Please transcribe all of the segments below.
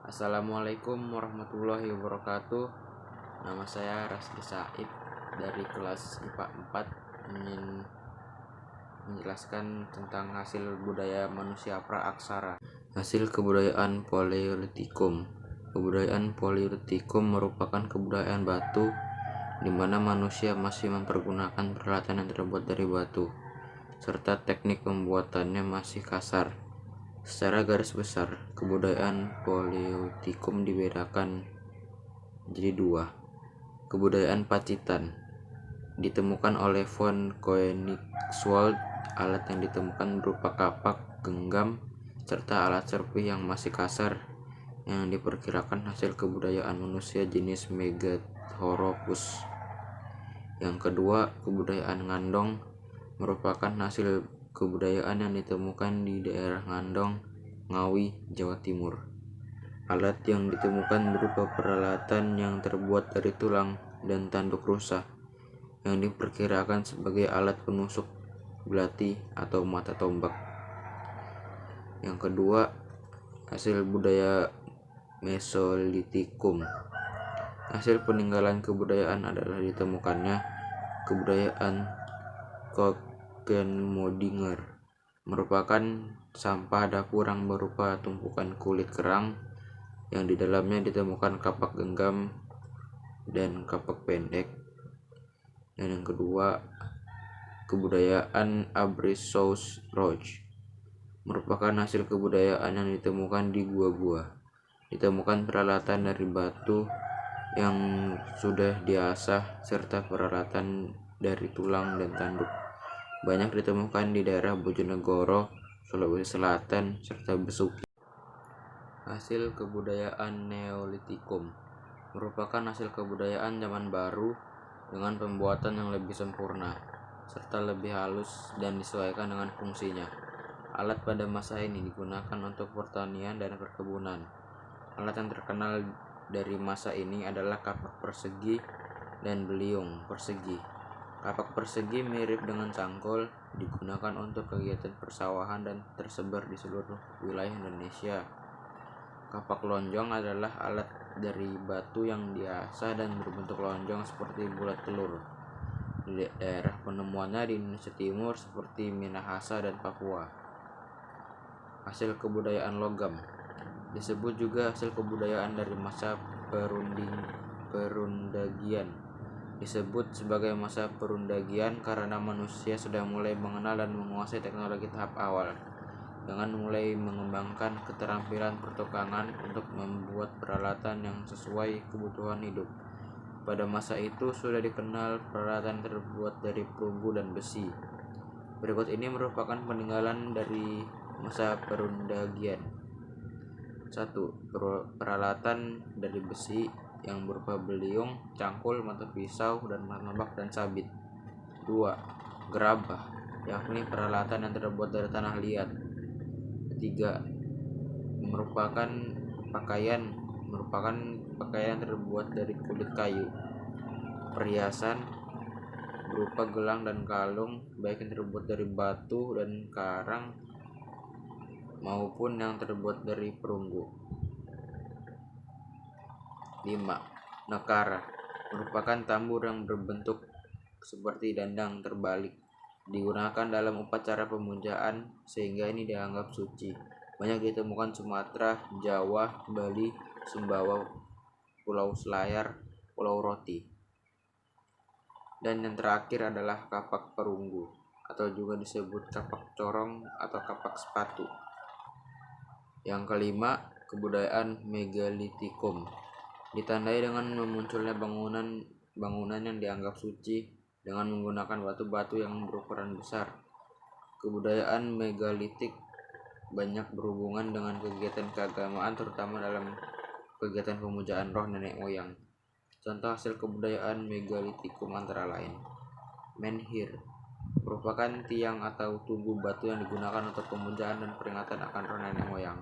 Assalamualaikum warahmatullahi wabarakatuh. Nama saya Rasdi Said dari kelas IPA 4 ingin menjelaskan tentang hasil budaya manusia praaksara. Hasil kebudayaan Paleolitikum. Kebudayaan Paleolitikum merupakan kebudayaan batu di mana manusia masih mempergunakan peralatan yang terbuat dari batu serta teknik pembuatannya masih kasar. Secara garis besar, kebudayaan Paleolitikum dibedakan jadi dua. Kebudayaan Pacitan ditemukan oleh von Koenigswald. Alat yang ditemukan berupa kapak, genggam, serta alat serpih yang masih kasar yang diperkirakan hasil kebudayaan manusia jenis Megathropus. Yang kedua, kebudayaan Ngandong merupakan hasil kebudayaan yang ditemukan di daerah Ngandong, Ngawi, Jawa Timur. Alat yang ditemukan berupa peralatan yang terbuat dari tulang dan tanduk rusa yang diperkirakan sebagai alat penusuk belati atau mata tombak. Yang kedua, hasil budaya Mesolitikum. Hasil peninggalan kebudayaan adalah ditemukannya kebudayaan Koggenmodinger, merupakan sampah dapur yang berupa tumpukan kulit kerang yang di dalamnya ditemukan kapak genggam dan kapak pendek. Dan yang kedua, kebudayaan Abruzos Roch, merupakan hasil kebudayaan yang ditemukan di gua-gua. Ditemukan peralatan dari batu yang sudah diasah serta peralatan dari tulang dan tanduk. Banyak ditemukan di daerah Bojonegoro, Sulawesi Selatan, serta Besuki. Hasil kebudayaan Neolitikum merupakan hasil kebudayaan zaman baru dengan pembuatan yang lebih sempurna serta lebih halus dan disesuaikan dengan fungsinya. Alat pada masa ini digunakan untuk pertanian dan perkebunan. Alat yang terkenal dari masa ini adalah kapak persegi dan beliung persegi. Kapak persegi mirip dengan cangkul, digunakan untuk kegiatan persawahan dan tersebar di seluruh wilayah Indonesia. Kapak lonjong adalah alat dari batu yang diasah dan berbentuk lonjong seperti bulat telur. Di daerah penemuannya di Indonesia Timur seperti Minahasa dan Papua. Hasil kebudayaan logam disebut juga hasil kebudayaan dari masa Perundagian. Disebut sebagai masa Perundagian karena manusia sudah mulai mengenal dan menguasai teknologi tahap awal dengan mulai mengembangkan keterampilan pertukangan untuk membuat peralatan yang sesuai kebutuhan hidup. Pada masa itu sudah dikenal peralatan terbuat dari perunggu dan besi. Berikut ini merupakan peninggalan dari masa Perundagian. 1. Peralatan dari besi yang berupa beliung, cangkul, mata pisau, dan tombak dan sabit. 2. Gerabah, yakni peralatan yang terbuat dari tanah liat. 3. Merupakan pakaian terbuat dari kulit kayu. Perhiasan berupa gelang dan kalung, baik yang terbuat dari batu dan karang maupun yang terbuat dari perunggu. 5. Nekara merupakan tambur yang berbentuk seperti dandang terbalik, digunakan dalam upacara pemujaan sehingga ini dianggap suci. Banyak ditemukan Sumatera, Jawa, Bali, Sumbawa, Pulau Selayar, Pulau Roti. Dan yang terakhir adalah kapak perunggu atau juga disebut kapak corong atau kapak sepatu. Yang kelima, kebudayaan Megalitikum ditandai dengan memunculnya bangunan yang dianggap suci dengan menggunakan batu-batu yang berukuran besar. Kebudayaan megalitik banyak berhubungan dengan kegiatan keagamaan, terutama dalam kegiatan pemujaan roh nenek moyang. Contoh hasil kebudayaan Megalitikum antara lain: menhir merupakan tiang atau tugu batu yang digunakan untuk pemujaan dan peringatan akan roh nenek moyang.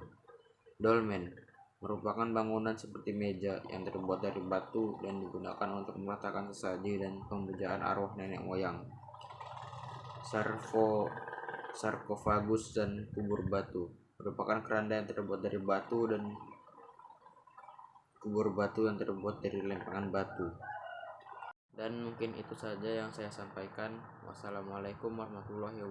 Dolmen merupakan bangunan seperti meja yang terbuat dari batu dan digunakan untuk meletakkan sesaji dan pemujaan arwah nenek moyang. Sarkofagus dan kubur batu merupakan keranda yang terbuat dari batu dan kubur batu yang terbuat dari lempengan batu. Dan mungkin itu saja yang saya sampaikan. Wassalamualaikum warahmatullahi wabarakatuh.